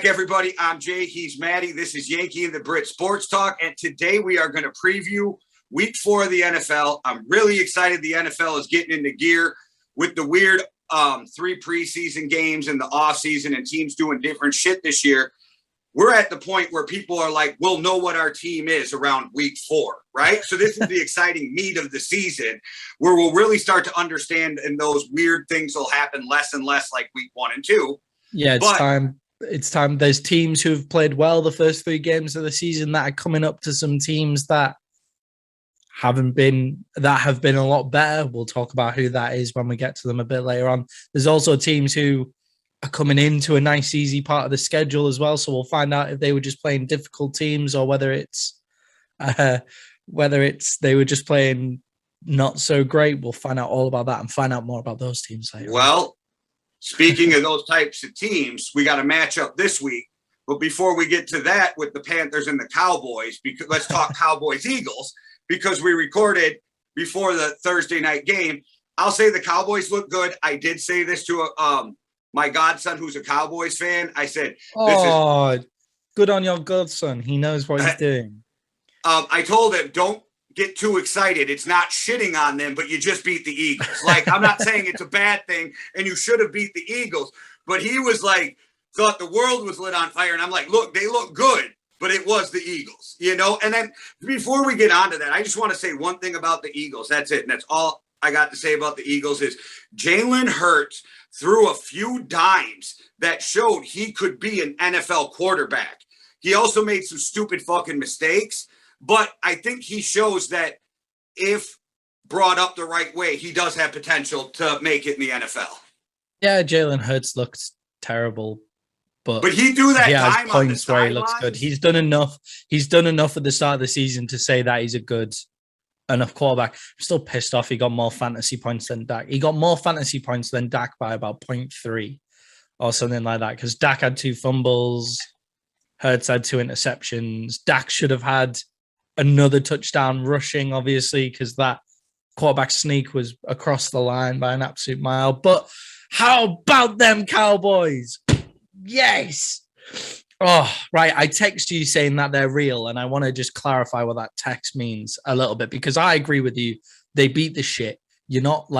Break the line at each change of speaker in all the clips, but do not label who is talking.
back, everybody. I'm Jay. He's Maddie. This is Yankee and the Brit Sports Talk. And today we are going to preview week 4 of the NFL. I'm really excited the NFL is getting into gear with the weird 3 preseason games and the offseason and teams doing different shit this year. We're at the point where people are like, we'll know what our team is around week 4, right? So this is the exciting meat of the season where we'll really start to understand, and those weird things will happen less and less like week 1 and 2.
Yeah, it's time. There's teams who have played well the first 3 games of the season that are coming up to some teams that have been a lot better. We'll talk about who that is when we get to them a bit later on. There's also teams who are coming into a nice, easy part of the schedule as well. So we'll find out if they were just playing difficult teams or whether it's they were just playing not so great. We'll find out all about that and find out more about those teams later.
Well, speaking of those types of teams, we got a matchup this week. But before we get to that with the Panthers and the Cowboys, because let's talk Cowboys-Eagles, because we recorded before the Thursday night game. I'll say the Cowboys look good. I did say this to my godson, who's a Cowboys fan. I said,
good on your godson. He knows what he's doing.
I told him, don't get too excited. It's not shitting on them, but you just beat the Eagles. Like, I'm not saying it's a bad thing and you should have beat the Eagles, but he was like, thought the world was lit on fire. And I'm like, look, they look good, but it was the Eagles, you know? And then before we get on to that, I just want to say one thing about the Eagles. That's it. And that's all I got to say about the Eagles is Jalen Hurts threw a few dimes that showed he could be an NFL quarterback. He also made some stupid fucking mistakes. But I think he shows that if brought up the right way, he does have potential to make it in the NFL.
Yeah, Jalen Hurts looks terrible, but
he do that.
He
time
has points
on the
where he looks good. He's done enough. He's done enough at the start of the season to say that he's a good enough quarterback. I'm still pissed off. He got more fantasy points than Dak. He got more fantasy points than Dak by about 0.3 or something like that. Because Dak had 2 fumbles, Hurts had 2 interceptions. Dak should have had another touchdown rushing, obviously, because that quarterback sneak was across the line by an absolute mile. But how about them Cowboys? Yes. Oh, right. I text you saying that they're real, and I want to just clarify what that text means a little bit, because I agree with you. They beat the shit. You're not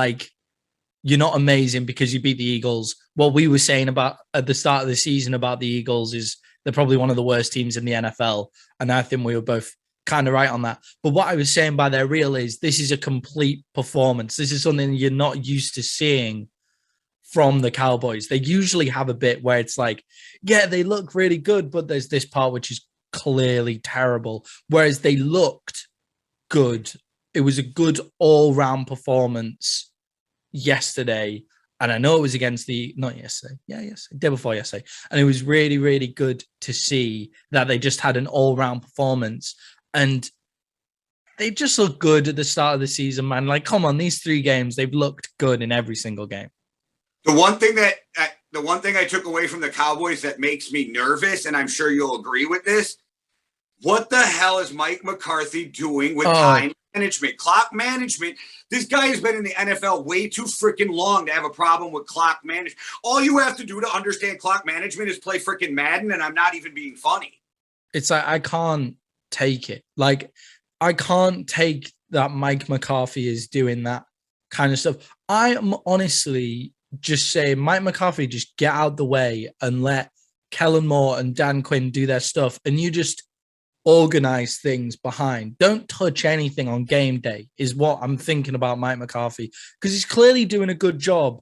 amazing because you beat the Eagles. What we were saying about at the start of the season about the Eagles is they're probably one of the worst teams in the NFL. And I think we were both kind of right on that. But what I was saying by their real is this is a complete performance. This is something you're not used to seeing from the Cowboys. They usually have a bit where it's like, yeah, they look really good, but there's this part which is clearly terrible. Whereas they looked good. It was a good all-round performance yesterday. And I know it was against not yesterday. Yeah, yesterday. Day before yesterday. And it was really, really good to see that they just had an all-round performance. And they just look good at the start of the season, man. Like, come on, these 3 games, they've looked good in every single game.
The one thing I took away from the Cowboys that makes me nervous, and I'm sure you'll agree with this, what the hell is Mike McCarthy doing with time management, clock management? This guy has been in the NFL way too freaking long to have a problem with clock management. All you have to do to understand clock management is play freaking Madden, and I'm not even being funny.
It's like, I can't take it. Like, I can't take that Mike McCarthy is doing that kind of stuff. I am honestly just saying, Mike McCarthy, just get out the way and let Kellen Moore and Dan Quinn do their stuff, and you just organize things behind. Don't touch anything on game day is what I'm thinking about Mike McCarthy, because he's clearly doing a good job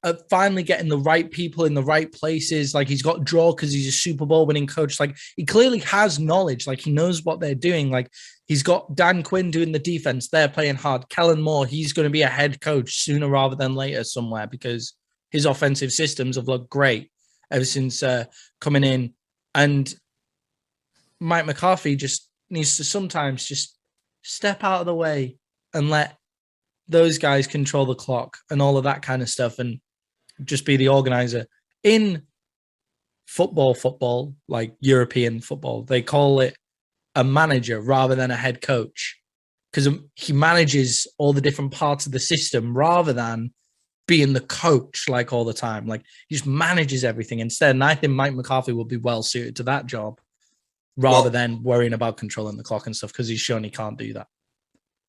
at finally getting the right people in the right places. Like, he's got draw because he's a Super Bowl winning coach. Like, he clearly has knowledge. Like, he knows what they're doing. Like, he's got Dan Quinn doing the defense. They're playing hard. Kellen Moore, he's going to be a head coach sooner rather than later somewhere, because his offensive systems have looked great ever since coming in. And Mike McCarthy just needs to sometimes just step out of the way and let those guys control the clock and all of that kind of stuff, and just be the organizer. In football, like European football, they call it a manager rather than a head coach, because he manages all the different parts of the system rather than being the coach like all the time. Like he just manages everything instead. And I think Mike McCarthy will be well suited to that job rather than worrying about controlling the clock and stuff, because he's shown he can't do that.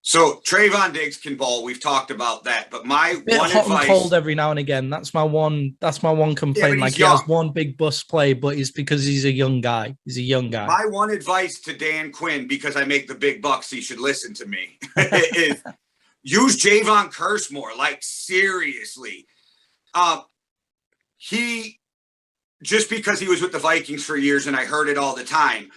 So Trayvon Diggs can ball. We've talked about that. But my one
hot
advice,
and cold every now and again. That's my one complaint.
Yeah,
like he has one big bust play, but it's because he's a young guy. He's a young guy.
My one advice to Dan Quinn, because I make the big bucks, he should listen to me, is use Javon Curse more. Like, seriously. He, just because he was with the Vikings for years and I heard it all the time,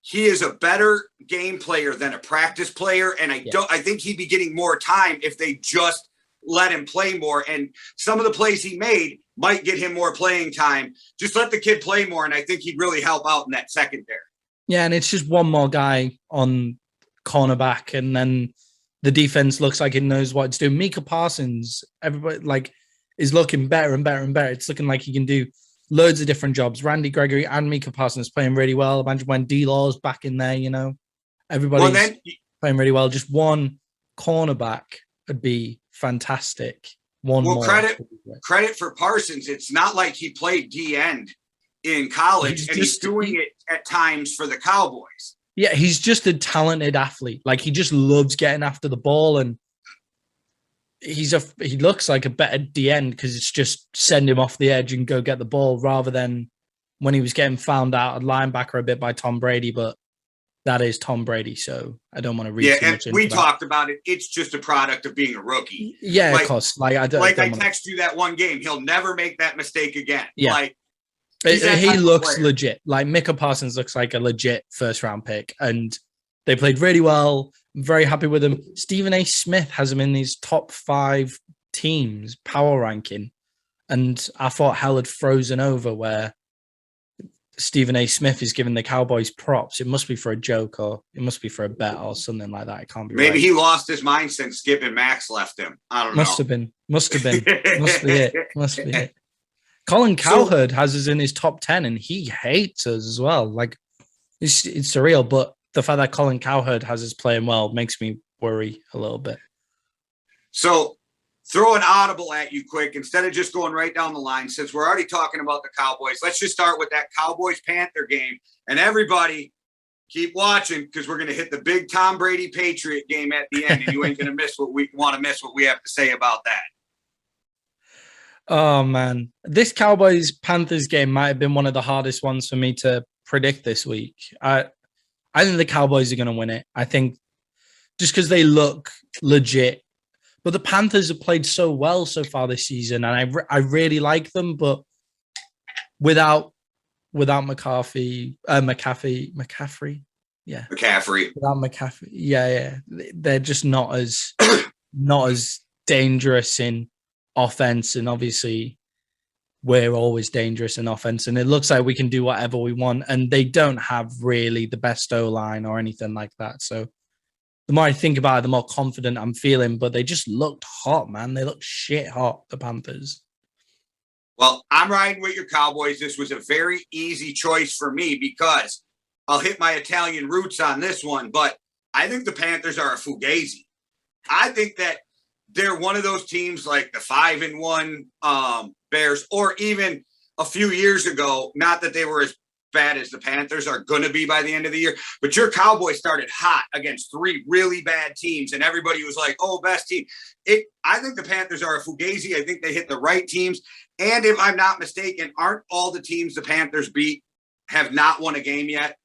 he is a better game player than a practice player. And I think he'd be getting more time if they just let him play more. And some of the plays he made might get him more playing time. Just let the kid play more. And I think he'd really help out in that secondary.
Yeah. And it's just one more guy on cornerback. And then the defense looks like it knows what it's doing. Micah Parsons, everybody like is looking better and better and better. It's looking like he can do loads of different jobs. Randy Gregory and Micah Parsons playing really well. Imagine when D-Law's back in there, you know. Everybody's playing really well. Just one cornerback would be fantastic. One more.
Credit for Parsons. It's not like he played D-end in college, he's doing it at times for the Cowboys.
Yeah, he's just a talented athlete. Like, he just loves getting after the ball, and he looks like a better D-end because it's just send him off the edge and go get the ball, rather than when he was getting found out at linebacker a bit by Tom Brady. But that is Tom Brady, so I don't want to read too much into
we talked about it. It's just a product of being a rookie.
Yeah, of course. Like I
text you that one game, he'll never make that mistake again.
Yeah.
Like,
he looks legit. Like, Micah Parsons looks like a legit first-round pick, and they played really well. I'm very happy with him. Stephen A. Smith has him in his top 5 teams power ranking, and I thought hell had frozen over where Stephen A. Smith is giving the Cowboys props. It must be for a joke, or it must be for a bet or something like that. It can't be.
Maybe he lost his mind since Skip and Max left him. I don't know.
Must have been. Must be it. Colin Cowherd has us in his top 10, and he hates us as well. Like, it's surreal, but the fact that Colin Cowherd has us playing well makes me worry a little bit.
So, throw an audible at you quick instead of just going right down the line. Since we're already talking about the Cowboys, let's just start with that Cowboys-Panther game. And everybody, keep watching, because we're going to hit the big Tom Brady Patriot game at the end, and you ain't going to miss what we have to say about that.
Oh, man. This Cowboys-Panthers game might have been one of the hardest ones for me to predict this week. I think the Cowboys are going to win it. I think just because they look legit. But the Panthers have played so well so far this season, and I really like them. But without McCaffrey, yeah, without McCaffrey, yeah, they're just not as dangerous in offense, and obviously we're always dangerous in offense, and it looks like we can do whatever we want, and they don't have really the best O-line or anything like that. So the more I think about it, the more confident I'm feeling, but they just looked hot, man. They looked shit hot, the Panthers.
Well, I'm riding with your Cowboys. This was a very easy choice for me because I'll hit my Italian roots on this one, but I think the Panthers are a fugazi. I think that they're one of those teams like the 5-1 Bears, or even a few years ago, not that they were as bad as the Panthers are going to be by the end of the year, but your Cowboys started hot against 3 really bad teams, and everybody was like, oh, best team. I think the Panthers are a fugazi. I think they hit the right teams. And if I'm not mistaken, aren't all the teams the Panthers beat have not won a game yet?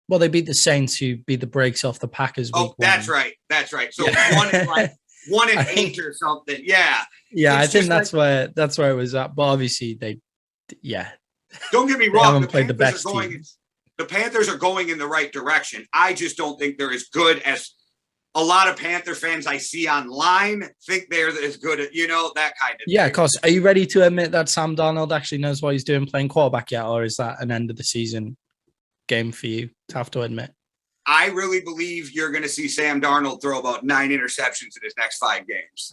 Well, they beat the Saints, who beat the brakes off the Packers.
That's right. So one is like 1-8 or something. Yeah.
Yeah, I think that's where it was at. But obviously
don't get me wrong.
The
Panthers are going in the right direction. I just don't think they're as good as a lot of Panther fans I see online think they're as good at, that kind of thing.
Yeah, of course. Are you ready to admit that Sam Darnold actually knows what he's doing playing quarterback yet? Or is that an end of the season game for you to have to admit?
I really believe you're going to see Sam Darnold throw about 9 interceptions in his next 5 games.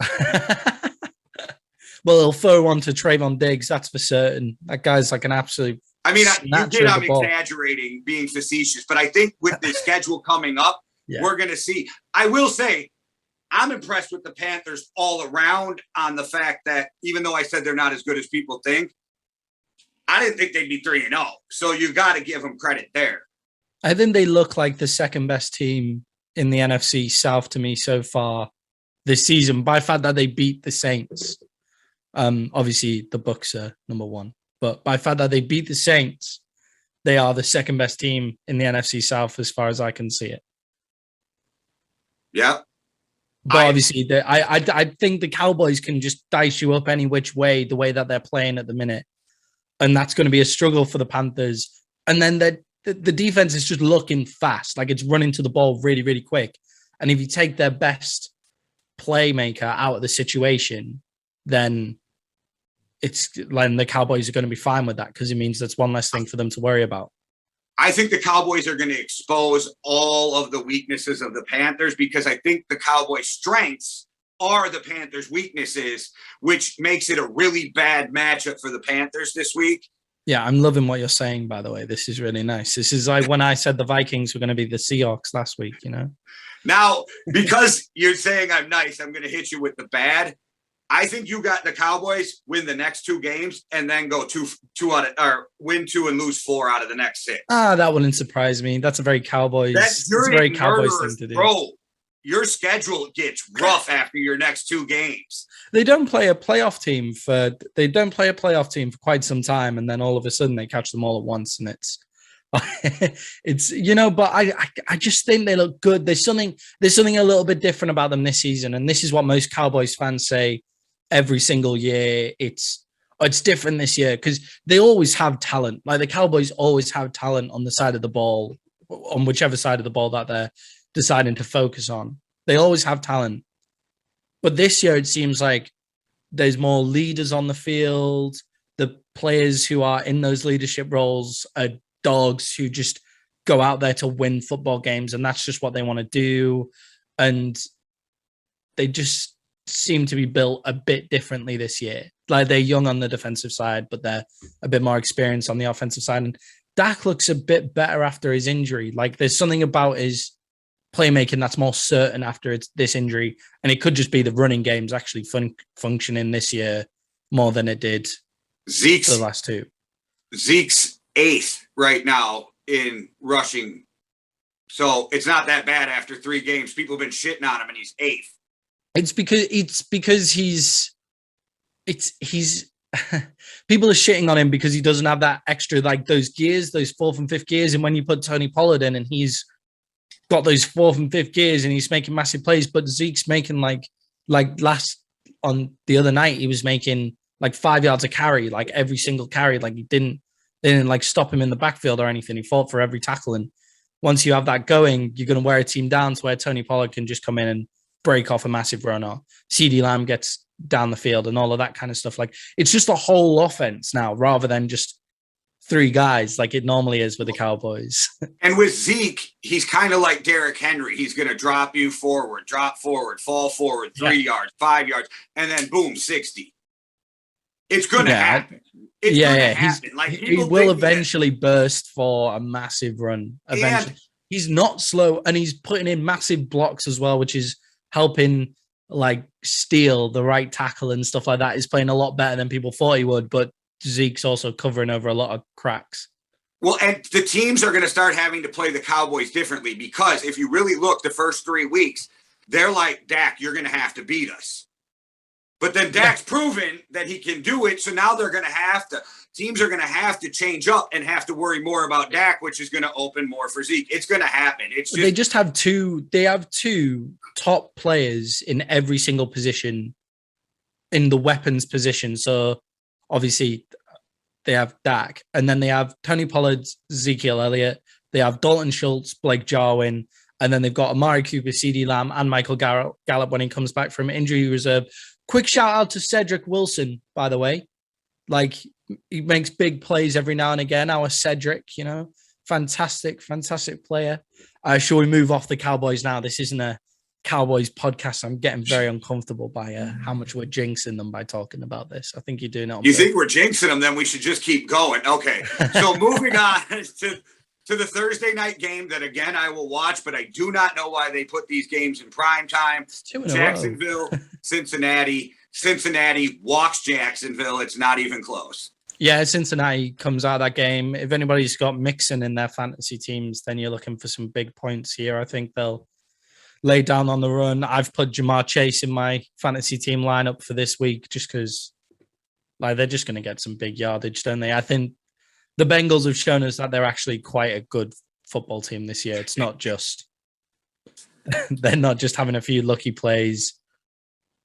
Well, he'll throw one to Trayvon Diggs, that's for certain. That guy's like an absolute.
I mean, I'm exaggerating, being facetious, but I think with the schedule coming up, we're going to see. I will say, I'm impressed with the Panthers all around on the fact that even though I said they're not as good as people think, I didn't think they'd be 3-0. So you got to give them credit there.
I think they look like the second best team in the NFC South to me so far this season by the fact that they beat the Saints. Obviously, the Bucs are number one, but by the fact that they beat the Saints, they are the second best team in the NFC South as far as I can see it.
Yeah.
But obviously, I think the Cowboys can just dice you up any which way, the way that they're playing at the minute. And that's going to be a struggle for the Panthers. And then the defense is just looking fast, like it's running to the ball really, really quick. And if you take their best playmaker out of the situation, then it's like the Cowboys are going to be fine with that because it means that's one less thing for them to worry about.
I think the Cowboys are going to expose all of the weaknesses of the Panthers because I think the Cowboys' strengths are the Panthers' weaknesses, which makes it a really bad matchup for the Panthers this week.
Yeah, I'm loving what you're saying, by the way. This is really nice. This is like when I said the Vikings were going to be the Seahawks last week, you know?
Now, because you're saying I'm nice, I'm going to hit you with the bad. I think you got the Cowboys win the next 2 games and then go win 2 and lose 4 out of the next 6.
That wouldn't surprise me. That's a very Cowboys. That's a very Cowboys thing to do.
Bro, your schedule gets rough after your next 2 games.
They don't play a playoff team for quite some time, and then all of a sudden they catch them all at once, and it's but I just think they look good. There's something a little bit different about them this season, and this is what most Cowboys fans say every single year. It's different this year because they always have talent. Like the Cowboys always have talent on the side of the ball, on whichever side of the ball that they're deciding to focus on. They always have talent. But this year it seems like there's more leaders on the field. The players who are in those leadership roles are dogs who just go out there to win football games, and that's just what they want to do. And they just seem to be built a bit differently this year. Like they're young on the defensive side, but they're a bit more experienced on the offensive side. And Dak looks a bit better after his injury. Like there's something about his playmaking that's more certain after this injury. And it could just be the running game's actually functioning this year more than it did the last 2.
Zeke's 8th right now in rushing. So it's not that bad after 3 games. People have been shitting on him and he's 8th. It's
because he's people are shitting on him because he doesn't have that extra, like those gears, those 4th and 5th gears. And when you put Tony Pollard in and he's got those 4th and 5th gears and he's making massive plays, but Zeke's making like on the other night, he was making like 5 yards a carry, like every single carry. Like they didn't like stop him in the backfield or anything. He fought for every tackle. And once you have that going, you're going to wear a team down to where Tony Pollard can just come in and break off a massive run, or CeeDee Lamb gets down the field and all of that kind of stuff. Like it's just a whole offense now rather than just 3 guys like it normally is with the Cowboys.
And with Zeke, he's kind of like Derrick Henry. He's going to drop you forward, drop forward, fall forward, 3 yards, 5 yards, and then boom, 60. It's going to happen. It's going to happen. Like
he will eventually burst for a massive run. Eventually, he's not slow, and he's putting in massive blocks as well, which is helping like steal the right tackle and stuff like that. He's playing a lot better than people thought he would, but Zeke's also covering over a lot of cracks.
Well, and the teams are going to start having to play the Cowboys differently because if you really look the first 3 weeks, they're like, Dak, you're going to have to beat us. But then Dak's proven that he can do it. So now teams are going to have to change up and have to worry more about Dak, which is going to open more for Zeke. It's going to happen.
They have 2 top players in every single position in the weapons position. So obviously they have Dak, and then they have Tony Pollard, Ezekiel Elliott. They have Dalton Schultz, Blake Jarwin, and then they've got Amari Cooper, CeeDee Lamb, and Michael Gallup when he comes back from injury reserve. Quick shout out to Cedric Wilson, by the way. Like he makes big plays every now and again. Our Cedric, fantastic player. Shall we move off the Cowboys now? This isn't a Cowboys podcast. I'm getting very uncomfortable by how much we're jinxing them by talking about this. I think you're doing it on purpose.
Think we're jinxing them? Then we should just keep going. Okay. So moving on to to the Thursday night game that, again, I will watch, but I do not know why they put these games in prime time. Jacksonville, Cincinnati. Cincinnati walks Jacksonville. It's not even close.
Yeah, Cincinnati comes out of that game. If anybody's got Mixon in their fantasy teams, then you're looking for some big points here. I think they'll lay down on the run. I've put Jamar Chase in my fantasy team lineup for this week just because they're just going to get some big yardage, don't they? I think the Bengals have shown us that they're actually quite a good football team this year. It's not just they're not just having a few lucky plays.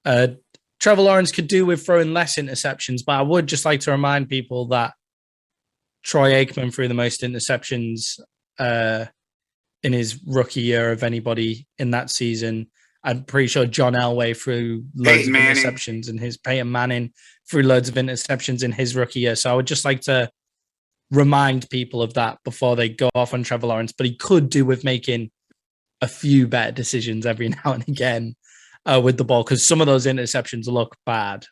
Trevor Lawrence could do with throwing less interceptions, but I would just like to remind people that Troy Aikman threw the most interceptions in his rookie year of anybody in that season. I'm pretty sure John Elway threw loads of interceptions in his Peyton Manning threw loads of interceptions in his rookie year. So I would just like to remind people of that before they go off on Trevor Lawrence, but he could do with making a few better decisions every now and again with the ball, because some of those interceptions look bad.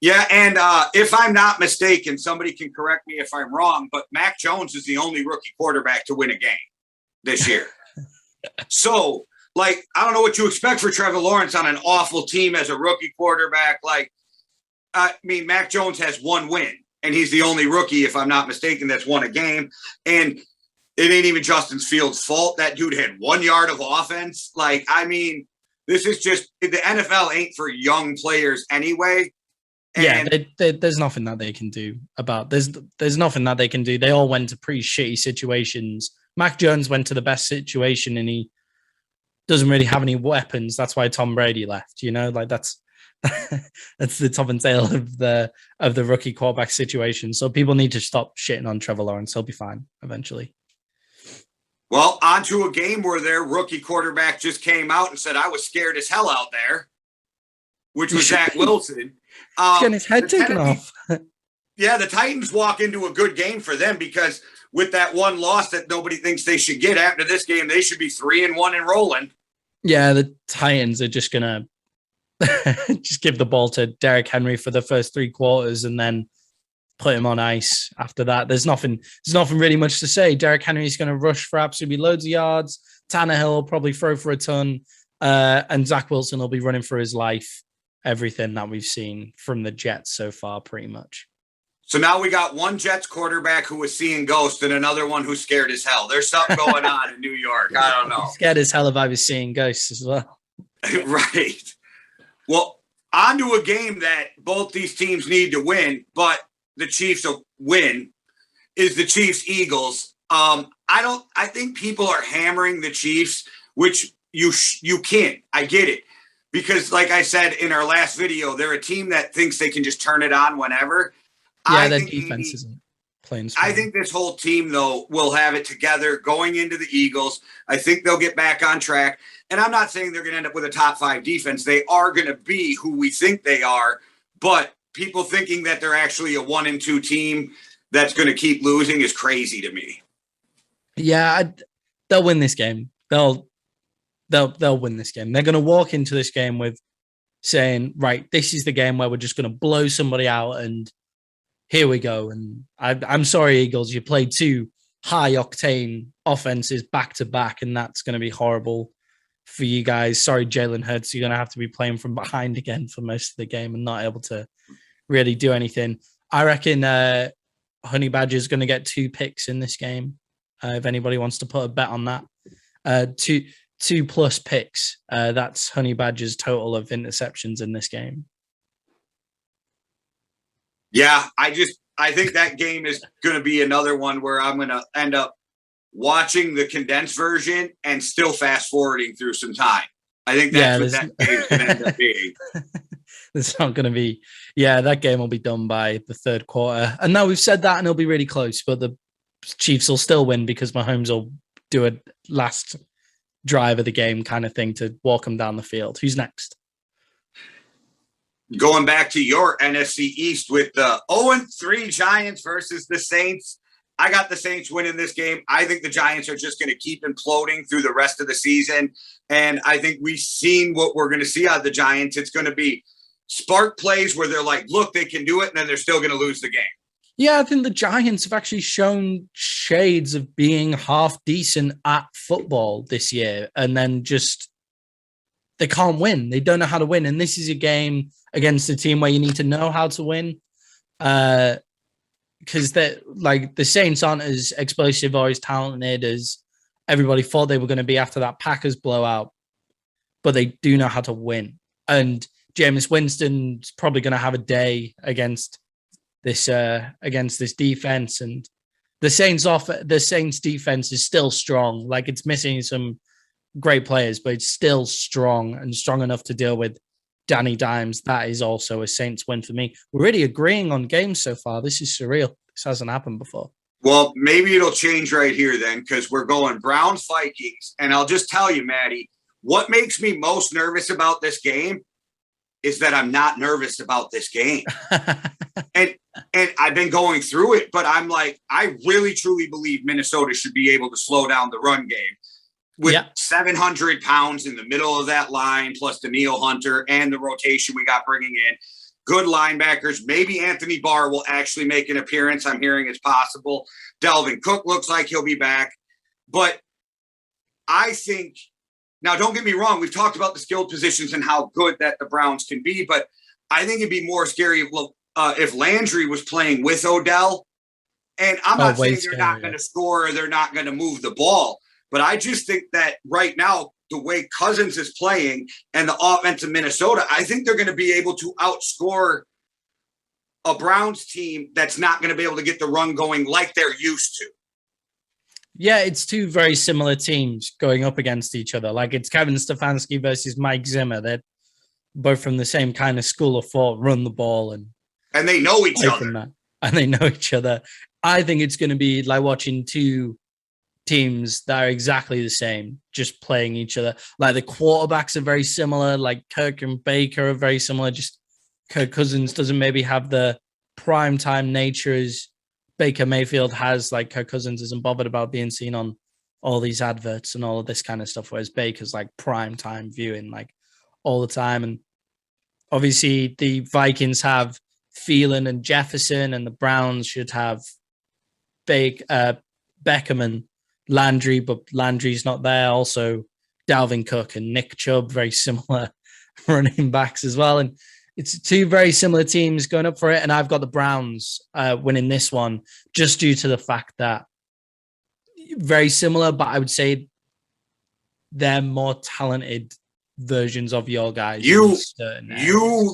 Yeah, and if I'm not mistaken, somebody can correct me if I'm wrong, but Mac Jones is the only rookie quarterback to win a game this year. So, I don't know what you expect for Trevor Lawrence on an awful team as a rookie quarterback. Mac Jones has one win, and he's the only rookie, if I'm not mistaken, that's won a game. And it ain't even Justin Fields' fault. That dude had 1 yard of offense. This is just – the NFL ain't for young players anyway. And
there's nothing that they can do about there's nothing that they can do. They all went to pretty shitty situations. Mac Jones went to the best situation and he doesn't really have any weapons. That's why Tom Brady left, that's that's the top and tail of the rookie quarterback situation. So people need to stop shitting on Trevor Lawrence. He'll be fine eventually.
Well, on to a game where their rookie quarterback just came out and said, I was scared as hell out there, which was Zach Wilson.
He's getting his head taken off.
Yeah, the Titans walk into a good game for them because with that one loss that nobody thinks they should get after this game, they should be 3-1 and rolling.
Yeah, the Titans are just going to just give the ball to Derrick Henry for the first 3 quarters and then put him on ice after that. There's nothing really much to say. Derrick Henry's going to rush for absolutely loads of yards. Tannehill will probably throw for a ton. And Zach Wilson will be running for his life. Everything that we've seen from the Jets so far, pretty much.
So now we got one Jets quarterback who was seeing ghosts and another one who's scared as hell. There's something going on in New York. I don't know.
Scared as hell if I was seeing ghosts as well.
Right. Well, on to a game that both these teams need to win, but the Chiefs will win, is the Chiefs-Eagles. I think people are hammering the Chiefs, which you can't. I get it. Because, like I said in our last video, they're a team that thinks they can just turn it on whenever.
Yeah, their defense isn't playing strong.
I think this whole team, though, will have it together going into the Eagles. I think they'll get back on track. And I'm not saying they're going to end up with a top 5 defense. They are going to be who we think they are. But people thinking that they're actually a 1-2 team that's going to keep losing is crazy to me.
Yeah, they'll win this game. They'll win this game. They're going to walk into this game with saying, right, this is the game where we're just going to blow somebody out and here we go. And I'm sorry, Eagles, you played 2 high-octane offenses back-to-back, and that's going to be horrible for you guys. Sorry, Jalen Hurts, you're going to have to be playing from behind again for most of the game and not able to really do anything. I reckon Honey Badger is going to get 2 picks in this game, if anybody wants to put a bet on that. 2+ picks. That's Honey Badger's total of interceptions in this game.
Yeah, I think that game is going to be another one where I'm going to end up watching the condensed version and still fast forwarding through some time. I think that's what that game's going to end up being.
It's not going to be. Yeah, that game will be done by the 3rd quarter. And now we've said that, and it'll be really close. But the Chiefs will still win because Mahomes will do a last drive of the game kind of thing to walk them down the field. Who's next?
Going back to your NFC East with the 0-3 Giants versus the Saints. I got the Saints winning this game. I think the Giants are just going to keep imploding through the rest of the season. And I think we've seen what we're going to see out of the Giants. It's going to be spark plays where they're like, look, they can do it. And then they're still going to lose the game.
Yeah, I think the Giants have actually shown shades of being half decent at football this year, and then just they can't win. They don't know how to win, and this is a game against a team where you need to know how to win. Because the Saints aren't as explosive or as talented as everybody thought they were going to be after that Packers blowout, but they do know how to win. And Jameis Winston's probably going to have a day against this defense, and the Saints defense is still strong. Like, it's missing some great players, but it's still strong and strong enough to deal with Danny Dimes. That is also a Saints win for me. We're really agreeing on games so far. This is surreal. This hasn't happened before.
Well, maybe it'll change right here then, because we're going Browns Vikings. And I'll just tell you, Maddie, what makes me most nervous about this game is that I'm not nervous about this game. and I've been going through it, but I'm like, I really truly believe Minnesota should be able to slow down the run game with 700 pounds in the middle of that line, plus Daniil Hunter and the rotation we got bringing in. Good linebackers. Maybe Anthony Barr will actually make an appearance. I'm hearing it's possible. Dalvin Cook looks like he'll be back. But I think, now don't get me wrong, we've talked about the skilled positions and how good that the Browns can be, but I think it'd be more scary if Landry was playing with Odell. And I'm not saying they're not going to score or they're not going to move the ball, but I just think that right now, the way Cousins is playing and the offense of Minnesota, I think they're going to be able to outscore a Browns team that's not going to be able to get the run going like they're used to.
Yeah, it's two very similar teams going up against each other. Like, it's Kevin Stefanski versus Mike Zimmer. They're both from the same kind of school of thought, run the ball. And
they know each other.
And they know each other. I think it's going to be like watching two teams that are exactly the same, just playing each other. Like, the quarterbacks are very similar. Like, Kirk and Baker are very similar. Just Kirk Cousins doesn't maybe have the primetime nature as Baker Mayfield has. Like, Kirk Cousins isn't bothered about being seen on all these adverts and all of this kind of stuff, whereas Baker's like primetime viewing, like, all the time. And obviously the Vikings have Thielen and Jefferson, and the Browns should have Beckham and Landry, but Landry's not there. Also, Dalvin Cook and Nick Chubb, very similar running backs as well. And it's two very similar teams going up for it. And I've got the Browns winning this one just due to the fact that very similar, but I would say they're more talented versions of your guys.
You,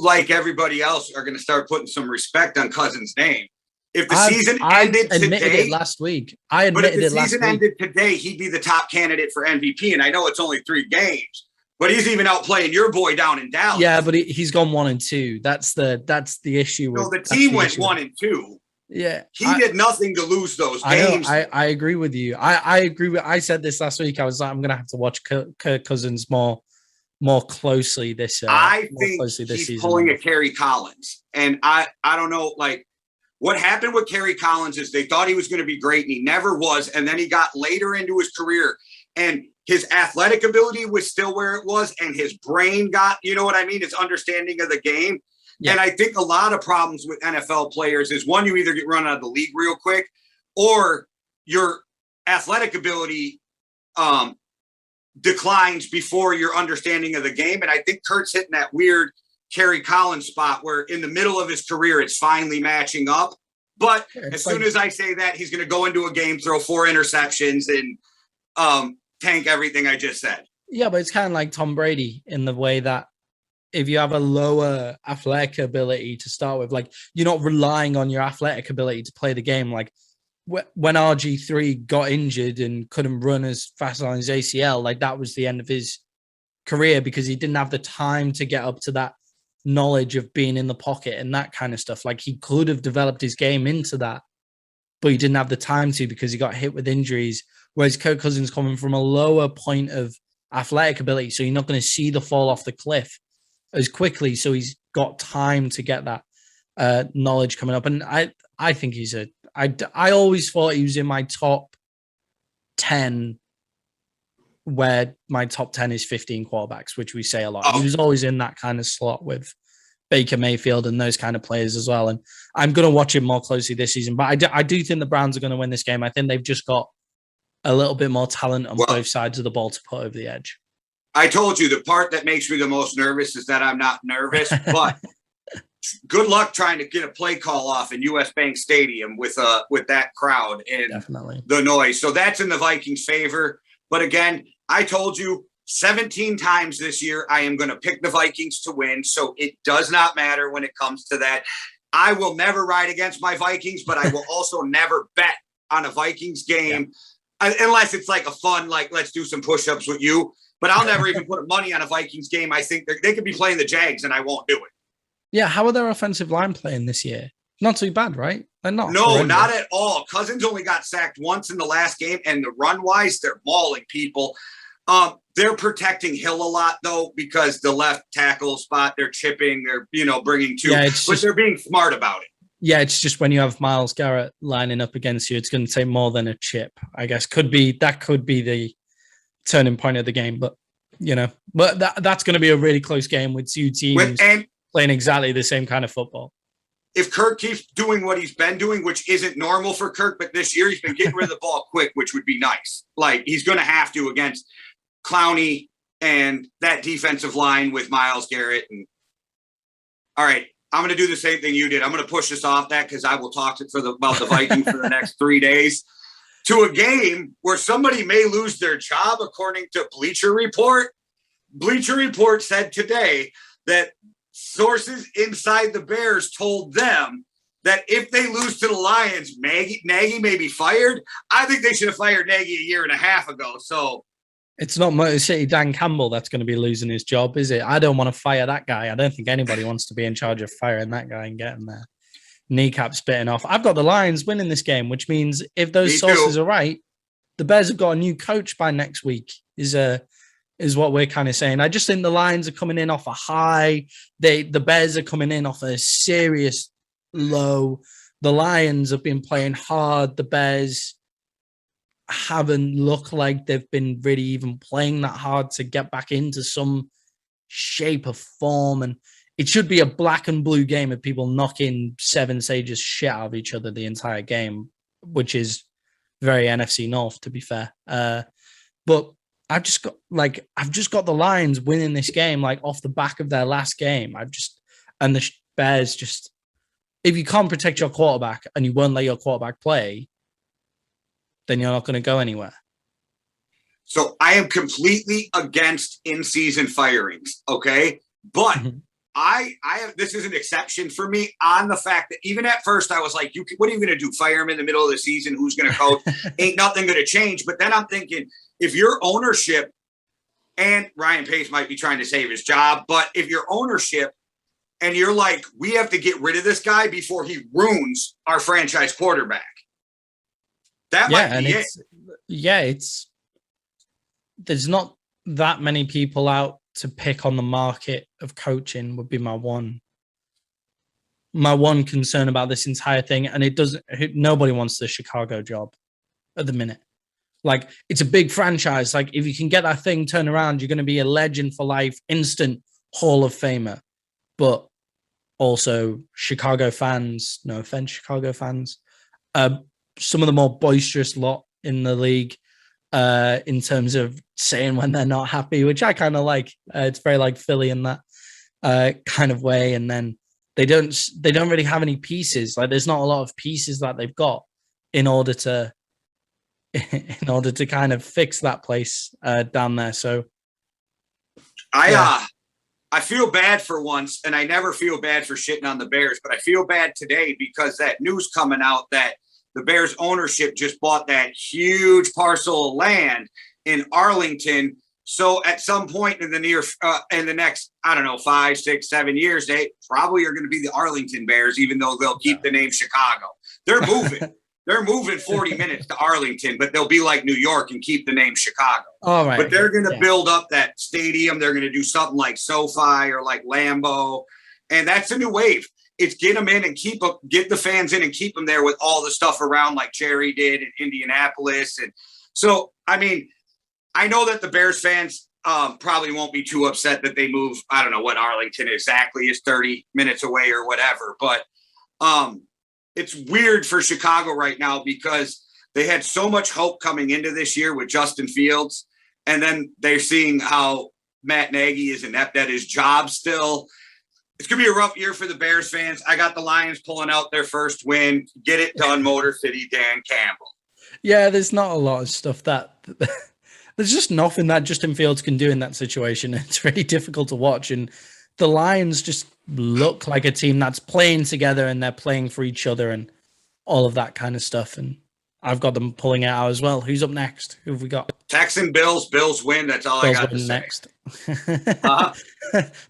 like everybody else, are going to start putting some respect on Cousins' name. If the season ended today,
last week, ended
today, he'd be the top candidate for MVP. And I know it's only 3 games, but he's even outplaying your boy down in Dallas.
Yeah, but he's gone 1-2. That's the issue.
No, the team went 1-2.
Yeah,
he did nothing to lose those games.
I agree with you. I agree. I said this last week. I was like, I'm gonna have to watch Kirk Cousins more closely this.
I think he's pulling a Kerry Collins, and I don't know, like. What happened with Kerry Collins is they thought he was going to be great, and he never was. And then he got later into his career, and his athletic ability was still where it was, and his brain got, you know what I mean, his understanding of the game. Yeah. And I think a lot of problems with NFL players is, one, you either get run out of the league real quick, or your athletic ability declines before your understanding of the game. And I think Kurt's hitting that weird Kerry Collins spot where in the middle of his career, it's finally matching up. But as soon as I say that, he's going to go into a game, throw 4 interceptions, and tank everything I just said.
Yeah, but it's kind of like Tom Brady in the way that if you have a lower athletic ability to start with, like, you're not relying on your athletic ability to play the game. Like, when RG3 got injured and couldn't run as fast on his ACL, like, that was the end of his career because he didn't have the time to get up to that knowledge of being in the pocket and that kind of stuff. Like, he could have developed his game into that, but he didn't have the time to because he got hit with injuries. Whereas Kirk Cousins coming from a lower point of athletic ability, so you're not going to see the fall off the cliff as quickly. So he's got time to get that knowledge coming up. And I think I always thought he was in my top 10, where my top 10 is 15 quarterbacks, which we say a lot. He was always in that kind of slot with Baker Mayfield and those kind of players as well. And I'm going to watch him more closely this season. But I do think the Browns are going to win this game. I think they've just got a little bit more talent on both sides of the ball to put over the edge.
I told you the part that makes me the most nervous is that I'm not nervous, but good luck trying to get a play call off in US Bank Stadium with that crowd and
Definitely
the noise. So that's in the Vikings' favor. But again, I told you 17 times this year, I am going to pick the Vikings to win. So it does not matter when it comes to that. I will never ride against my Vikings, but I will also never bet on a Vikings game unless it's like a fun, like, let's do some push-ups with you. But I'll never even put money on a Vikings game. I think they could be playing the Jags and I won't do it.
Yeah, how are their offensive line playing this year? Not too bad, right? They're not.
No,
horrendous.
not at all. Cousins only got sacked once in the last game, and the run-wise, they're mauling people. They're protecting Hill a lot, though, because the left tackle spot, they're chipping, they're, bringing two.
Yeah,
but they're being smart about it.
Yeah, it's just when you have Myles Garrett lining up against you, it's going to take more than a chip, I guess. That could be the turning point of the game, but that's going to be a really close game with two teams playing exactly the same kind of football.
If Kirk keeps doing what he's been doing, which isn't normal for Kirk, but this year he's been getting rid of the ball quick, which would be nice. Like, he's going to have to against Clowney and that defensive line with Myles Garrett. And all right, I'm going to do the same thing you did. I'm going to push this off that because I will talk about the Vikings for the next 3 days. To a game where somebody may lose their job, according to Bleacher Report. Bleacher Report said today that sources inside the Bears told them that if they lose to the Lions, Nagy may be fired. I think they should have fired Nagy a year and a half ago. So
it's not Motor City Dan Campbell that's going to be losing his job, is it? I don't want to fire that guy. I don't think anybody wants to be in charge of firing that guy and getting their kneecaps bitten off. I've got the Lions winning this game, which means if those sources are right, the Bears have got a new coach by next week, is what we're kind of saying. I just think the Lions are coming in off a high. The Bears are coming in off a serious low. The Lions have been playing hard. The Bears haven't looked like they've been really even playing that hard to get back into some shape of form. And it should be a black and blue game of people knocking Seven Sages shit out of each other the entire game, which is very NFC North, to be fair. But I've just got the Lions winning this game, like off the back of their last game. And the Bears just, if you can't protect your quarterback and you won't let your quarterback play, then you're not going to go anywhere.
So I am completely against in-season firings. Okay. But I have, this is an exception for me on the fact that even at first I was like, what are you going to do? Fire him in the middle of the season? Who's going to coach? Ain't nothing going to change. But then I'm thinking, if your ownership, and Ryan Pace might be trying to save his job, but if your ownership and you're like, we have to get rid of this guy before he ruins our franchise quarterback. That might be it.
Yeah, there's not that many people out to pick on the market of coaching would be my one concern about this entire thing. And nobody wants the Chicago job at the minute. Like, it's a big franchise. Like, if you can get that thing turned around, you're going to be a legend for life, instant Hall of Famer. But also Chicago fans, no offense, Chicago fans, some of the more boisterous lot in the league in terms of saying when they're not happy, which I kind of like. It's very like Philly in that kind of way. And then they don't really have any pieces. Like, there's not a lot of pieces that they've got in order to kind of fix that place down there. So
I feel bad for once, and I never feel bad for shitting on the Bears, but I feel bad today because that news coming out that the Bears ownership just bought that huge parcel of land in Arlington. So at some point in the next, I don't know, 5, 6, 7 years, they probably are going to be the Arlington Bears, even though they'll keep the name Chicago. They're moving. They're moving 40 minutes to Arlington, but they'll be like New York and keep the name Chicago.
All right.
But they're going to build up that stadium. They're going to do something like SoFi or like Lambeau. And that's a new wave. It's get them in and get the fans in and keep them there with all the stuff around like Jerry did in Indianapolis. And so, I mean, I know that the Bears fans probably won't be too upset that they move. I don't know what Arlington exactly is, 30 minutes away or whatever. But it's weird for Chicago right now because they had so much hope coming into this year with Justin Fields. And then they're seeing how Matt Nagy is inept at his job still. It's going to be a rough year for the Bears fans. I got the Lions pulling out their first win. Get it done, Motor City, Dan Campbell.
Yeah, there's not a lot of stuff that there's just nothing that Justin Fields can do in that situation. It's really difficult to watch. And the Lions just look like a team that's playing together and they're playing for each other and all of that kind of stuff. And I've got them pulling it out as well. Who's up next? Who have we got?
Texan Bills. Bills win. That's all
Bills
I got to
win
say.
next.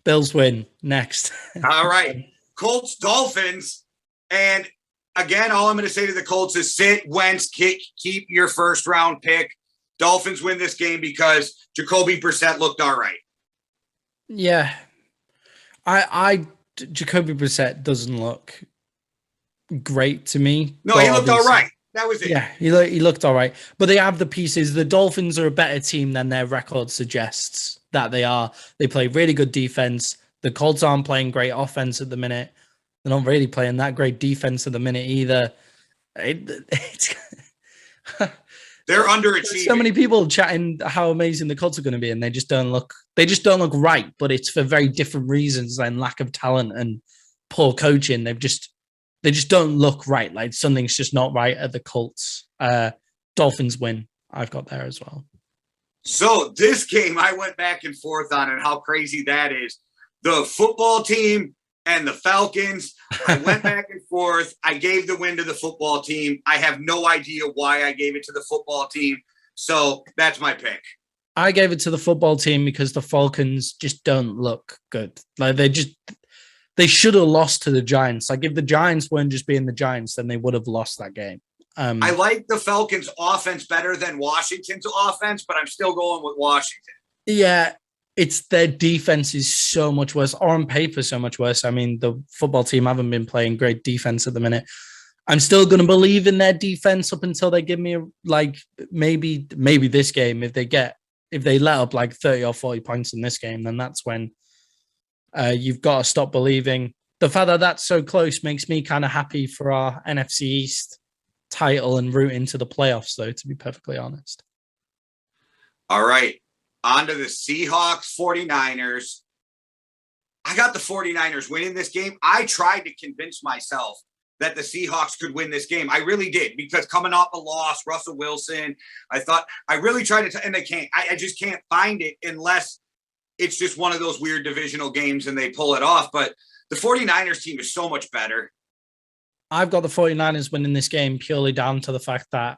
Bills win next.
All right. Colts, Dolphins. And again, all I'm going to say to the Colts is sit, Wentz, keep your first round pick. Dolphins win this game because Jacoby Brissett looked all right.
Yeah. Jacoby Brissett doesn't look great to me.
No, he looked all right. That was it.
Yeah, he looked all right. But they have the pieces. The Dolphins are a better team than their record suggests that they are. They play really good defense. The Colts aren't playing great offense at the minute. They're not really playing that great defense at the minute either.
They're underachieving.
So many people chatting how amazing the Colts are going to be, and they just don't look right. But it's for very different reasons than lack of talent and poor coaching. They just don't look right. Like something's just not right at the Colts. Dolphins win. I've got there as well.
So this game, I went back and forth on it, how crazy that is. The football team and the Falcons, I went back and forth. I gave the win to the football team. I have no idea why I gave it to the football team. So that's my pick.
I gave it to the football team because the Falcons just don't look good. Like they should have lost to the Giants. Like if the Giants weren't just being the Giants, then they would have lost that game.
I like the Falcons' offense better than Washington's offense, but I'm still going with Washington.
Yeah, it's their defense is so much worse, or on paper so much worse. I mean, the football team haven't been playing great defense at the minute. I'm still going to believe in their defense up until they give me maybe this game. If they let up like 30 or 40 points in this game, then that's when you've got to stop believing. The fact that that's so close makes me kind of happy for our NFC East title and route into the playoffs, though, to be perfectly honest.
All right. On to the Seahawks, 49ers. I got the 49ers winning this game. I tried to convince myself that the Seahawks could win this game. I really did, because coming off a loss, Russell Wilson, I really tried to, and they can't. I just can't find it unless it's just one of those weird divisional games and they pull it off. But the 49ers team is so much better.
I've got the 49ers winning this game purely down to the fact that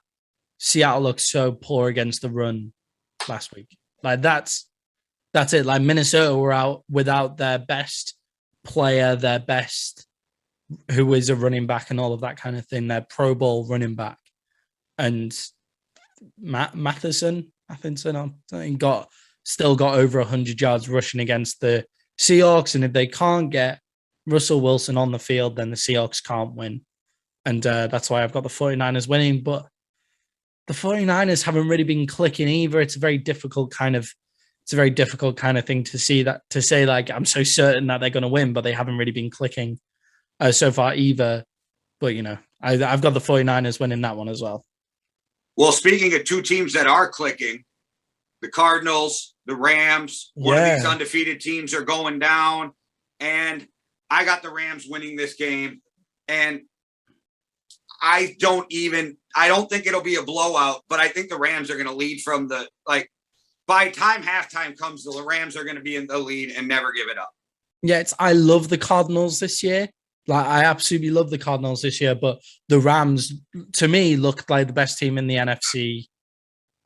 Seattle looked so poor against the run last week. Like that's it. Like Minnesota were out without their best player, their best, who is a running back and all of that kind of thing, their Pro Bowl running back. And Matheson, still got over 100 yards rushing against the Seahawks. And if they can't get Russell Wilson on the field, then the Seahawks can't win. And that's why I've got the 49ers winning. But the 49ers haven't really been clicking either. It's a very difficult kind of thing to say, like, I'm so certain that they're going to win, but they haven't really been clicking so far either. But, I've got the 49ers winning that one as well.
Well, speaking of two teams that are clicking, the Cardinals, the Rams, one of these undefeated teams are going down. And I got the Rams winning this game. And I don't think it'll be a blowout, but I think the Rams are going to lead from by time halftime comes, the Rams are going to be in the lead and never give it up.
Yeah, I love the Cardinals this year. Like, I absolutely love the Cardinals this year, but the Rams, to me, looked like the best team in the NFC.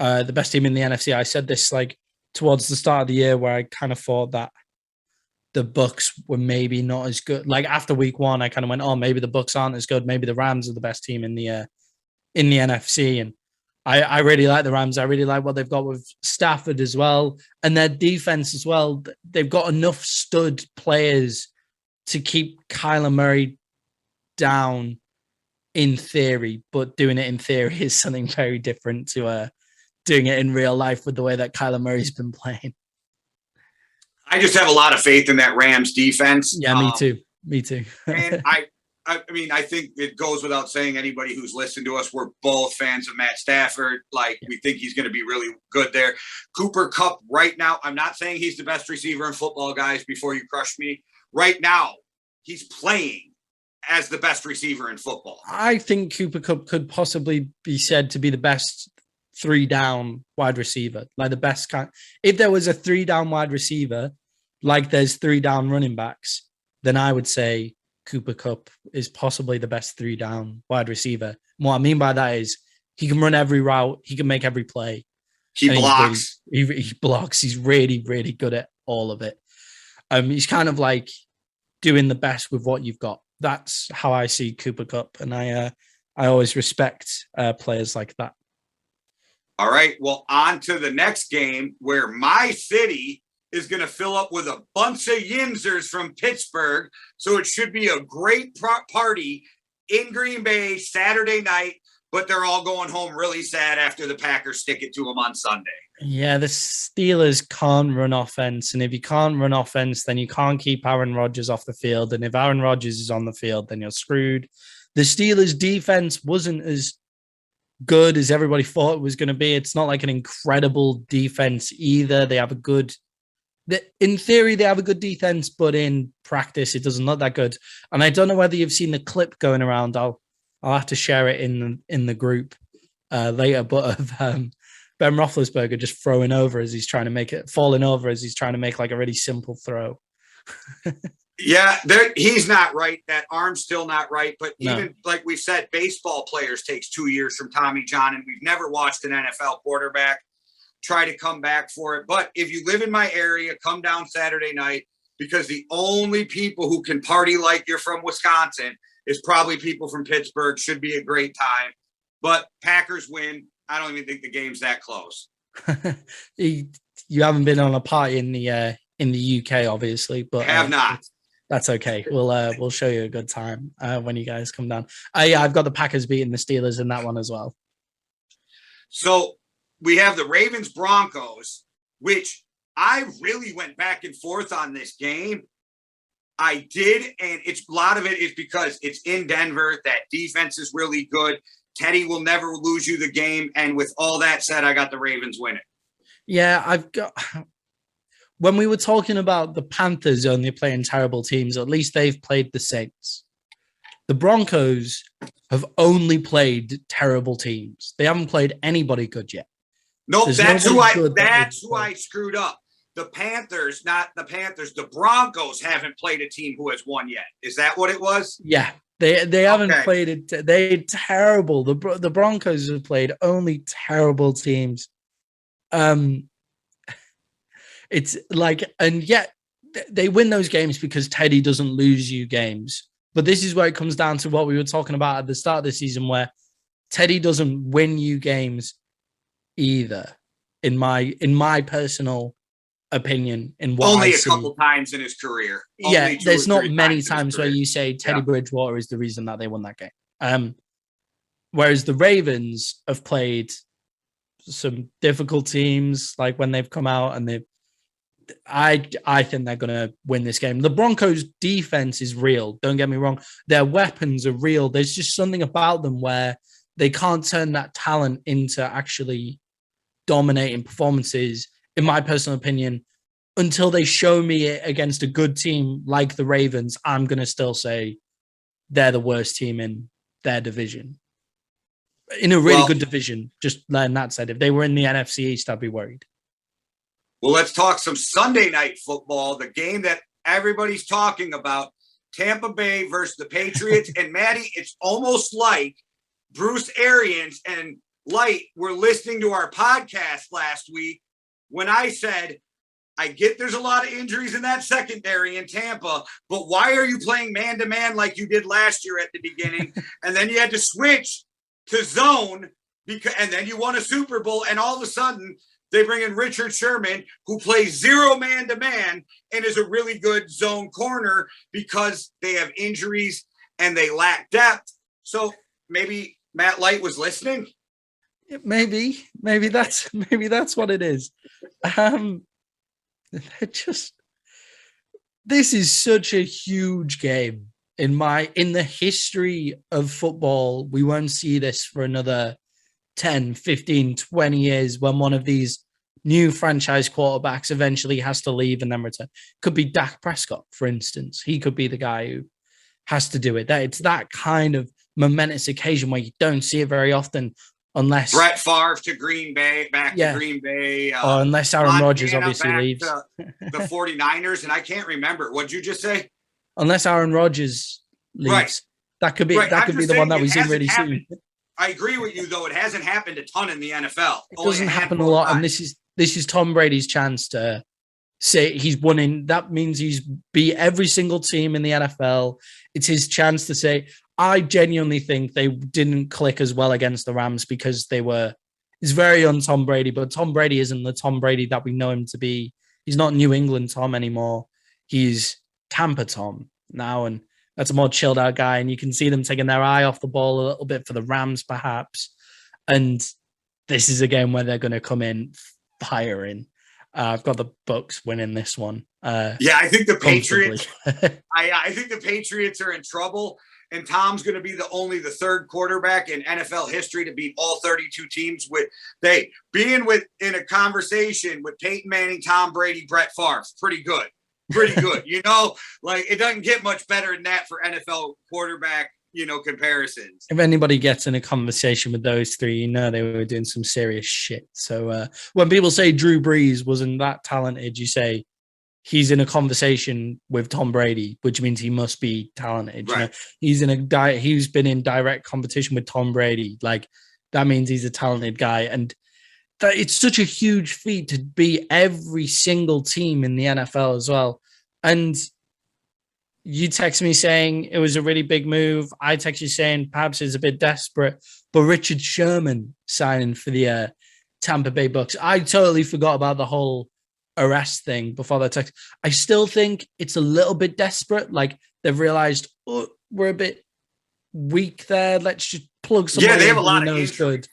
I said this towards the start of the year, where I kind of thought that the Bucks were maybe not as good. Like after week one, I kind of went, oh, maybe the Bucks aren't as good. Maybe the Rams are the best team in the NFC. And I really like the Rams. I really like what they've got with Stafford as well. And their defense as well. They've got enough stud players to keep Kyler Murray down in theory, but doing it in theory is something very different to doing it in real life with the way that Kyler Murray's been playing.
I just have a lot of faith in that Rams defense.
Yeah, me too. Me too.
And I mean, I think it goes without saying, anybody who's listened to us, we're both fans of Matt Stafford. Like, we think he's going to be really good there. Cooper Kupp right now, I'm not saying he's the best receiver in football, guys, before you crush me. Right now, he's playing as the best receiver in football.
I think Cooper Kupp could possibly be said to be the best 3-down wide receiver, like the best kind. If there was a 3-down wide receiver, like there's 3-down running backs, then I would say Cooper Kupp is possibly the best 3-down wide receiver. And what I mean by that is he can run every route, he can make every play.
He blocks.
He blocks. He's really, really good at all of it. He's kind of like doing the best with what you've got. That's how I see Cooper Kupp, and I always respect players like that.
All right, well, on to the next game, where my city is going to fill up with a bunch of Yinzers from Pittsburgh. So it should be a great party in Green Bay Saturday night, but they're all going home really sad after the Packers stick it to them on Sunday.
Yeah, the Steelers can't run offense. And if you can't run offense, then you can't keep Aaron Rodgers off the field. And if Aaron Rodgers is on the field, then you're screwed. The Steelers defense wasn't as good as everybody thought it was going to be. It's not like an incredible defense either. They have a good... In theory, they have a good defense, but in practice, it doesn't look that good. And I don't know whether you've seen the clip going around. I'll have to share it in the group later. But of Ben Roethlisberger just falling over as he's trying to make like a really simple throw.
Yeah, he's not right. That arm's still not right. But even like we said, baseball players takes 2 years from Tommy John, and we've never watched an NFL quarterback try to come back for it. But if you live in my area, come down Saturday night, because the only people who can party like you're from Wisconsin is probably people from Pittsburgh. Should be a great time. But Packers win. I don't even think the game's that close.
You haven't been on a party in the UK, obviously, but
have not.
That's okay. We'll show you a good time when you guys come down. Yeah, I've got the Packers beating the Steelers in that one as well. So
we have the Ravens Broncos, which I really went back and forth on this game. I did, and a lot of it is because it's in Denver. That defense is really good. Teddy will never lose you the game. And with all that said, I got the Ravens winning.
Yeah, when we were talking about the Panthers only playing terrible teams, at least they've played the Saints. The Broncos have only played terrible teams. They haven't played anybody good yet.
No, that's who I screwed up. The Panthers, not the Panthers. The Broncos haven't played a team who has won yet. Is that what it was?
Yeah, they haven't played it. They're terrible. The Broncos have played only terrible teams. It's like, and yet they win those games because Teddy doesn't lose you games. But this is where it comes down to what we were talking about at the start of the season, where Teddy doesn't win you games either, in my personal opinion. In what
only a couple times in his career.
Yeah, there's not many times where you say Teddy Bridgewater is the reason that they won that game. Whereas the Ravens have played some difficult teams, like when they've come out, and I think they're going to win this game. The Broncos defense is real. Don't get me wrong. Their weapons are real. There's just something about them where they can't turn that talent into actually dominating performances, in my personal opinion, until they show me it against a good team like the Ravens. I'm going to still say they're the worst team in their division. In a really good division, just letting that said. If they were in the NFC East, I'd be worried.
Well, let's talk some Sunday night football, the game that everybody's talking about, Tampa Bay versus the Patriots. And Maddie, it's almost like Bruce Arians and Light were listening to our podcast last week when I said, I get there's a lot of injuries in that secondary in Tampa, but why are you playing man-to-man like you did last year at the beginning? And then you had to switch to zone, and then you won a Super Bowl, and all of a sudden they bring in Richard Sherman, who plays zero man-to-man and is a really good zone corner because they have injuries and they lack depth. So maybe Matt Light was listening.
Maybe that's what it is. this is such a huge game in the history of football. We won't see this for another 10, 15, 20 years when one of these new franchise quarterbacks eventually has to leave and then return. Could be Dak Prescott, for instance. He could be the guy who has to do it. It's that kind of momentous occasion where you don't see it very often unless
Brett Favre to Green Bay, to Green Bay.
Or unless Aaron Rodgers obviously leaves.
The 49ers, and I can't remember. What'd you just say?
Unless Aaron Rodgers leaves. Right. That could be the one that we see really soon.
I agree with you, though. It hasn't happened a ton in the NFL.
It doesn't happen a lot, and this is Tom Brady's chance to say he's won in. That means he's beat every single team in the NFL. It's his chance to say, I genuinely think they didn't click as well against the Rams because it's very un-Tom Brady, but Tom Brady isn't the Tom Brady that we know him to be. He's not New England Tom anymore. He's Tampa Tom now, and that's a more chilled out guy, and you can see them taking their eye off the ball a little bit for the Rams, perhaps. And this is a game where they're going to come in firing. I've got the Bucs winning this one.
I think the Patriots. I think the Patriots are in trouble, and Tom's going to be only the third quarterback in NFL history to beat all 32 teams being in a conversation with Peyton Manning, Tom Brady, Brett Favre. Pretty good. It doesn't get much better than that for NFL quarterback, comparisons.
If anybody gets in a conversation with those three, they were doing some serious shit. So when people say Drew Brees wasn't that talented, you say he's in a conversation with Tom Brady, which means he must be talented.
Right.
He's been in direct competition with Tom Brady. Like, that means he's a talented guy. And that it's such a huge feat to beat every single team in the NFL as well. And you text me saying it was a really big move. I text you saying perhaps it's a bit desperate. But Richard Sherman signing for the Tampa Bay Bucs. I totally forgot about the whole arrest thing before that text. I still think it's a little bit desperate. Like, they've realized, we're a bit weak there. Let's just plug somebody in.
They have a lot of injury.
Good.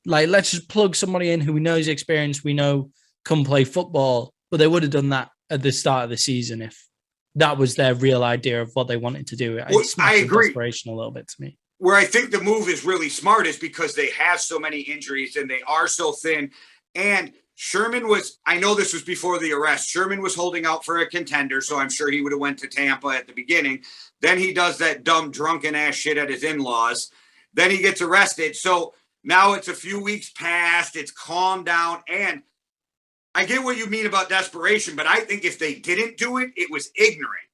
Like, let's just plug somebody in who we know is experienced, we know can play football. But they would have done that at the start of the season if that was their real idea of what they wanted to do.
I agree.
Desperation a little bit to me.
Where I think the move is really smart is because they have so many injuries and they are so thin. And Sherman I know this was before the arrest. Sherman was holding out for a contender, so I'm sure he would have went to Tampa at the beginning. Then he does that dumb drunken ass shit at his in-laws. Then he gets arrested. So now it's a few weeks past, it's calmed down, and I get what you mean about desperation, but I think if they didn't do it, it was ignorant.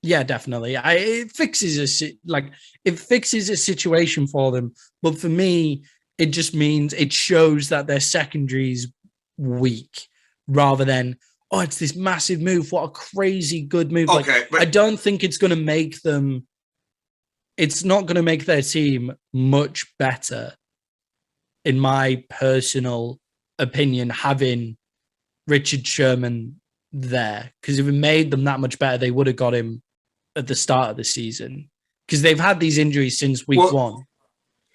Yeah, definitely. It fixes a situation for them, but for me, it just means it shows that their secondary is weak, rather than it's this massive move. What a crazy good move!
Okay,
I don't think it's going to make them. It's not going to make their team much better, in my personal opinion, having Richard Sherman there. Because if it made them that much better, they would have got him at the start of the season. Because they've had these injuries since week one.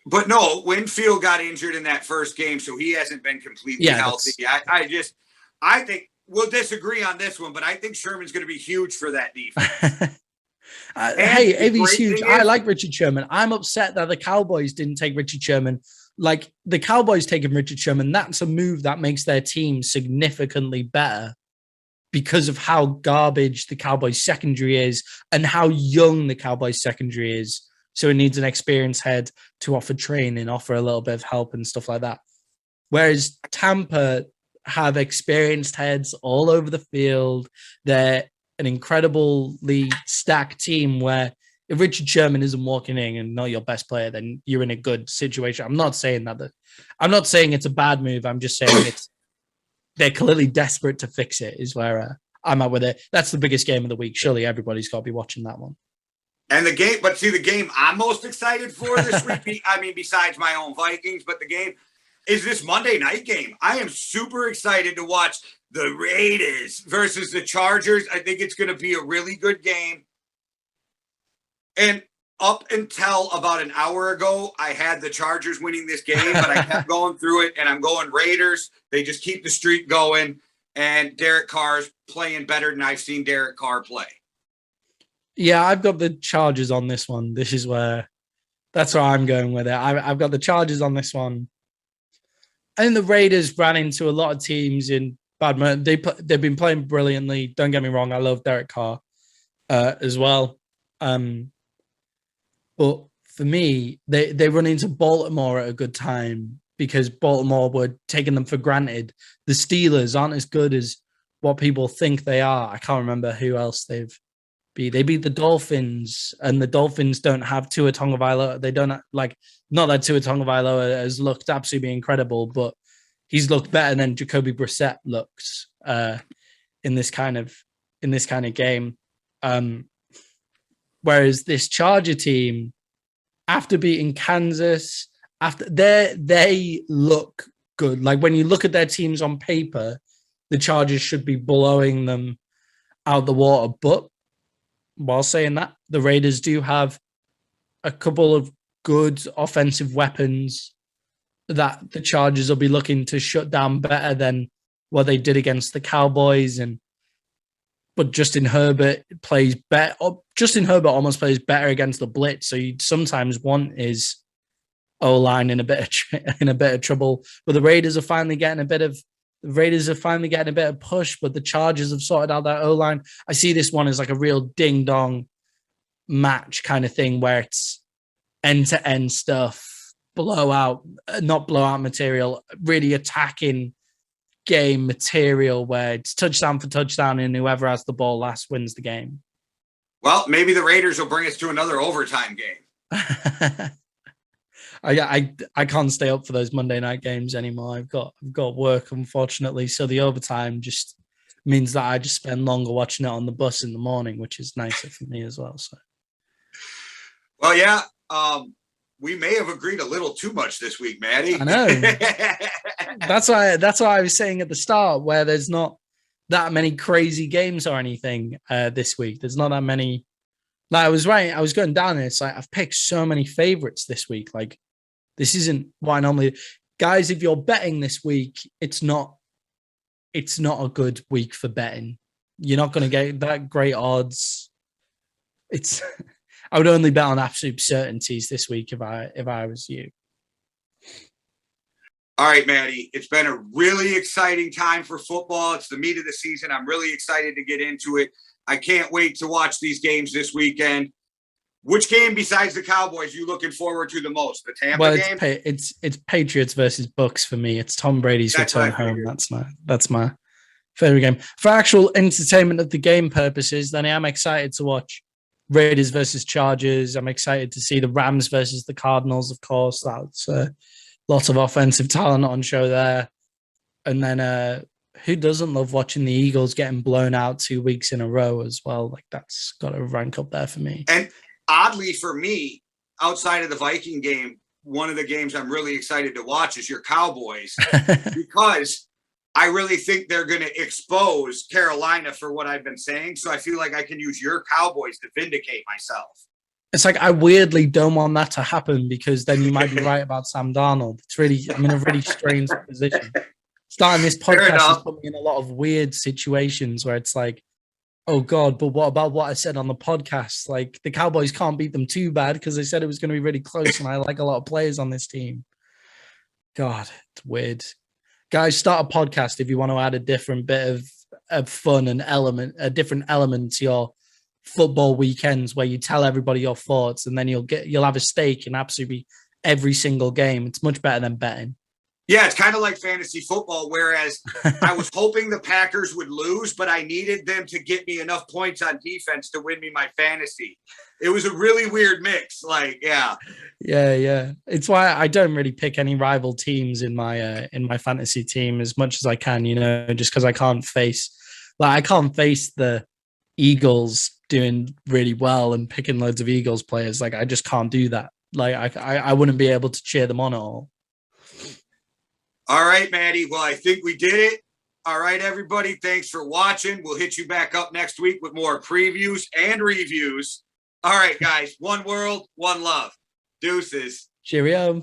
But no, Winfield got injured in that first game, so he hasn't been completely healthy. I think we'll disagree on this one, but I think Sherman's going to be huge for that defense.
If he's huge, I like Richard Sherman. I'm upset that the Cowboys didn't take Richard Sherman. Like, the Cowboys taking Richard Sherman, that's a move that makes their team significantly better because of how garbage the Cowboys secondary is and how young the Cowboys secondary is. So it needs an experienced head to offer training, offer a little bit of help and stuff like that. Whereas Tampa have experienced heads all over the field. They're an incredibly stacked team where if Richard Sherman isn't walking in and not your best player, then you're in a good situation. I'm not saying it's a bad move. I'm just saying they're clearly desperate to fix it is where I'm at with it. That's the biggest game of the week. Surely everybody's got to be watching that one.
And the game I'm most excited for this week, besides my own Vikings, but the game is this Monday night game. I am super excited to watch the Raiders versus the Chargers. I think it's going to be a really good game. And up until about an hour ago, I had the Chargers winning this game, but I kept going through it, and I'm going Raiders. They just keep the streak going. and Derek Carr's playing better than I've seen Derek Carr play.
Yeah, I've got the Chargers on this one. That's where I'm going with it. I've got the Chargers on this one. I think the Raiders ran into a lot of teams in bad moments. They've been playing brilliantly. Don't get me wrong. I love Derek Carr as well. But for me, they run into Baltimore at a good time because Baltimore were taking them for granted. The Steelers aren't as good as what people think they are. I can't remember who else they've beat. They beat the Dolphins, and the Dolphins don't have Tua Tagovailoa. They don't not that Tua Tagovailoa has looked absolutely incredible, but he's looked better than Jacoby Brissett looks in this kind of game. Whereas this Charger team, after beating Kansas, they look good. Like when you look at their teams on paper, the Chargers should be blowing them out the water. But while saying that, the Raiders do have a couple of good offensive weapons that the Chargers will be looking to shut down better than what they did against the Cowboys. But Justin Herbert plays better. Justin Herbert almost plays better against the blitz. So you sometimes want his O-line in a bit of trouble. But the Raiders are finally getting a bit of push. But the Chargers have sorted out that O-line. I see this one as like a real ding dong match kind of thing where it's end to end stuff, not blowout material, really attacking game material where it's touchdown for touchdown and whoever has the ball last wins the game.
Well, maybe the Raiders will bring us to another overtime game.
I can't stay up for those Monday night games anymore. I've got work, unfortunately. So the overtime just means that I just spend longer watching it on the bus in the morning, which is nicer for me as well. So,
well, yeah, we may have agreed a little too much this week, Maddie.
I know. That's why I was saying at the start where there's not that many crazy games or anything this week. There's not that many. Like I was going down and it's like I've picked so many favorites this week. Like this isn't what I normally. Guys, if you're betting this week, it's not a good week for betting. You're not going to get that great odds. I would only bet on absolute certainties this week if I was you.
All right, Maddie, it's been a really exciting time for football. It's the meat of the season. I'm really excited to get into it. I can't wait to watch these games this weekend. Which game besides the Cowboys are you looking forward to the most? The Tampa game?
It's Patriots versus Bucks for me. It's Tom Brady's return home. That's my favorite game. For actual entertainment of the game purposes, then I am excited to watch Raiders versus Chargers. I'm excited to see the Rams versus the Cardinals, of course. That's lots of offensive talent on show there. And then who doesn't love watching the Eagles getting blown out 2 weeks in a row as well? Like that's got to rank up there for me.
And oddly for me, outside of the Viking game, one of the games I'm really excited to watch is your Cowboys because I really think they're going to expose Carolina for what I've been saying. So I feel like I can use your Cowboys to vindicate myself.
It's like I weirdly don't want that to happen because then you might be right about Sam Darnold. I'm in a really strange position. Starting this podcast has put me in a lot of weird situations where it's like, oh God, but what about what I said on the podcast? Like the Cowboys can't beat them too bad because they said it was going to be really close and I like a lot of players on this team. God, it's weird. Guys, start a podcast if you want to add a different bit of fun and a different element to your football weekends where you tell everybody your thoughts and then you'll have a stake in absolutely every single game. It's much better than betting.
Yeah, it's kind of like fantasy football, whereas I was hoping the Packers would lose, but I needed them to get me enough points on defense to win me my fantasy. It was a really weird mix. Like, yeah.
Yeah. It's why I don't really pick any rival teams in my fantasy team as much as I can, just because I can't face the Eagles doing really well and picking loads of Eagles players. Like, I just can't do that. Like, I wouldn't be able to cheer them on at all.
All right, Maddie. Well, I think we did it. All right, everybody. Thanks for watching. We'll hit you back up next week with more previews and reviews. All right, guys. One world, one love. Deuces.
Cheerio.